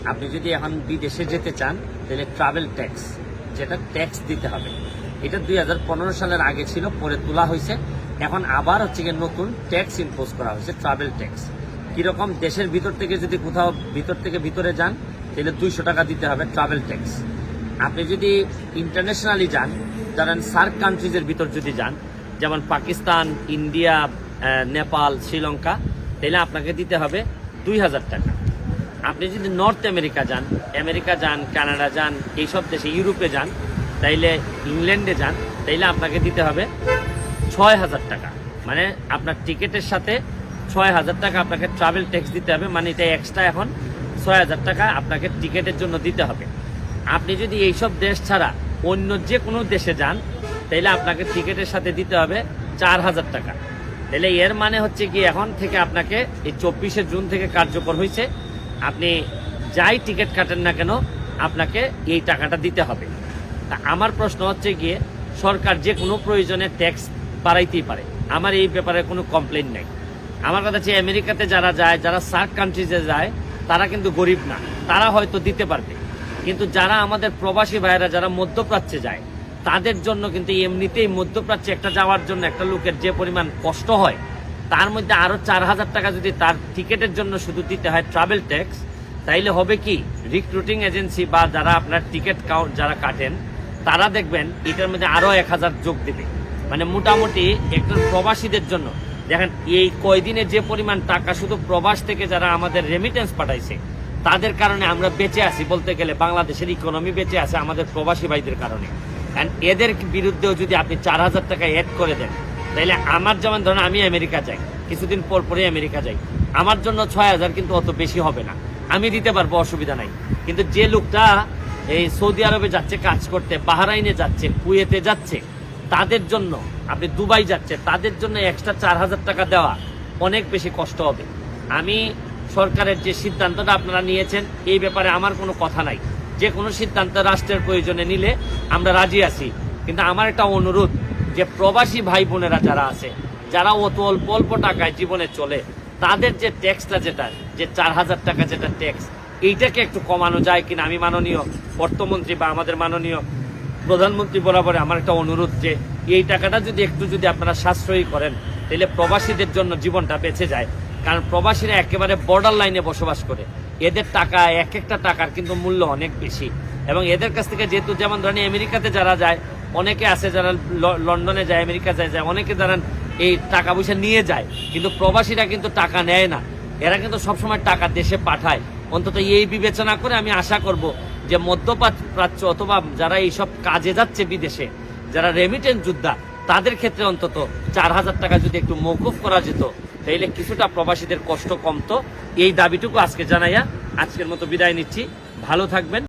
আপনি যদি এখন বিদেশে যেতে চান তাহলে ট্রাভেল ট্যাক্স, যেটা ট্যাক্স দিতে হবে। এটা 2015 সালের আগে ছিল, পরে তোলা হয়েছে। এখন আবার হচ্ছে গিয়ে নতুন ট্যাক্স ইম্পোজ করা হয়েছে, ট্রাভেল ট্যাক্স। কিরকম, দেশের ভিতর থেকে যদি কোথাও ভিতর থেকে ভিতরে যান তাহলে 200 টাকা দিতে হবে ট্রাভেল ট্যাক্স। আপনি যদি ইন্টারন্যাশনালি যান, ধরেন সার্ক কান্ট্রিজের ভিতর যদি যান, যেমন পাকিস্তান, ইন্ডিয়া, নেপাল, শ্রীলঙ্কা, তাহলে আপনাকে দিতে হবে 2000 টাকা। আপনি যদি নর্থ আমেরিকা যান, কানাডা যান, এইসব দেশে, ইউরোপে যান, তাইলে ইংল্যান্ডে যান, তাইলে আপনাকে দিতে হবে 6000 টাকা। মানে আপনার টিকিটের সাথে 6000 টাকা আপনাকে ট্রাভেল ট্যাক্স দিতে হবে। মানে এটা এক্সট্রা এখন 6000 টাকা আপনাকে টিকিটের জন্য দিতে হবে। আপনি যদি এইসব দেশ ছাড়া অন্য যে কোনো দেশে যান, তাইলে আপনাকে টিকিটের সাথে দিতে হবে 4000 টাকা। তাহলে এর মানে হচ্ছে কি, এখন থেকে আপনাকে এই 24শে জুন থেকে কার্যকর হয়েছে, আপনি যাই টিকিট কাটেন না কেন আপনাকে এই টাকাটা দিতে হবে। তা আমার প্রশ্ন হচ্ছে গিয়ে, সরকার যে কোনো প্রয়োজনে ট্যাক্স বাড়াইতেই পারে, আমার এই ব্যাপারে কোনো কমপ্লেন নেই। আমার কথা হচ্ছে, আমেরিকাতে যারা যায়, যারা সার্ক কান্ট্রিজে যায়, তারা কিন্তু গরিব না, তারা হয়তো দিতে পারবে। কিন্তু যারা আমাদের প্রবাসী ভাইয়েরা যারা মধ্যপ্রাচ্যে যায়, তাদের জন্য কিন্তু এমনিতেই মধ্যপ্রাচ্যে একটা যাওয়ার জন্য একটা লোকের যে পরিমাণ কষ্ট হয়, তার মধ্যে আরো 4000 টাকা যদি তার টিকিটের জন্য শুধু দিতে হয় ট্রাভেল ট্যাক্স, তাইলে হবে কি, রিক্রুটিং এজেন্সি বা যারা আপনার টিকিট কাউন্ট যারা কাটেন, তারা দেখবেন এটার মধ্যে আরো 1000 যোগ দেবে। মানে মোটামুটি একটা প্রবাসীদের জন্য দেখেন, এই কয়দিনে যে পরিমাণ টাকা শুধু প্রবাস থেকে যারা আমাদের রেমিটেন্স পাঠাইছে, তাদের কারণে আমরা বেঁচে আছি বলতে গেলে, বাংলাদেশের ইকোনমি বেঁচে আছে আমাদের প্রবাসী ভাইদের কারণে। এদের বিরুদ্ধেও যদি আপনি 4000 টাকা অ্যাড করে দেন, তাইলে আমার যেমন ধরেন আমি আমেরিকা যাই, কিছুদিন পর পরে আমেরিকা যাই, আমার জন্য 6000 কিন্তু অত বেশি হবে না, আমি দিতে পারবো, অসুবিধা নাই। কিন্তু যে লোকটা এই সৌদি আরবে যাচ্ছে কাজ করতে, বাহরাইনে যাচ্ছে, কুয়েতে যাচ্ছে, তাদের জন্য, আপনি দুবাই যাচ্ছে, তাদের জন্য এক্সট্রা 4000 টাকা দেওয়া অনেক বেশি কষ্ট হবে। আমি সরকারের যে সিদ্ধান্তটা আপনারা নিয়েছেন, এই ব্যাপারে আমার কোনো কথা নাই। যে কোনো সিদ্ধান্ত রাষ্ট্রের প্রয়োজনে নিলে আমরা রাজি আছি। কিন্তু আমার একটা অনুরোধ, যে প্রবাসী ভাই বোনেরা যারা আছে, যারা অত অল্প অল্প টাকায় জীবনে চলে, তাদের যে ট্যাক্সটা, যেটা যে 4000 টাকা যেটা ট্যাক্স, এইটাকে একটু কমানো যায় কিনা। আমি মাননীয় অর্থমন্ত্রী বা আমাদের মাননীয় প্রধানমন্ত্রী বরাবর আমার একটা অনুরোধ, যে এই টাকাটা যদি আপনারা সাশ্রয়ী করেন, তাহলে প্রবাসীদের জন্য জীবনটা বেঁচে যায়। কারণ প্রবাসীরা একেবারে বর্ডার লাইনে বসবাস করে, এদের টাকা, এক একটা টাকার কিন্তু মূল্য অনেক বেশি। এবং এদের কাছ থেকে যেহেতু, যেমন ধরেন আমেরিকাতে যারা যায়, অনেকে আছে যারা লন্ডনে যায়, আমেরিকা যায়, অনেকে ধরেন এই টাকা পয়সা নিয়ে যায়, কিন্তু প্রবাসীরা কিন্তু টাকা নেয় না, এরা কিন্তু সবসময় টাকা দেশে পাঠায়। অন্তত এই বিবেচনা করে আমি আশা করব যে মধ্যপ্রাচ্য অথবা যারা এইসব কাজে যাচ্ছে বিদেশে, যারা রেমিটেন্স যোদ্ধা, তাদের ক্ষেত্রে অন্তত 4000 টাকা যদি একটু মওকুফ করা যেত, তাইলে কিছুটা প্রবাসীদের কষ্ট কমতো। এই দাবিটুকু আজকে জানাইয়া আজকের মতো বিদায় নিচ্ছি। ভালো থাকবেন।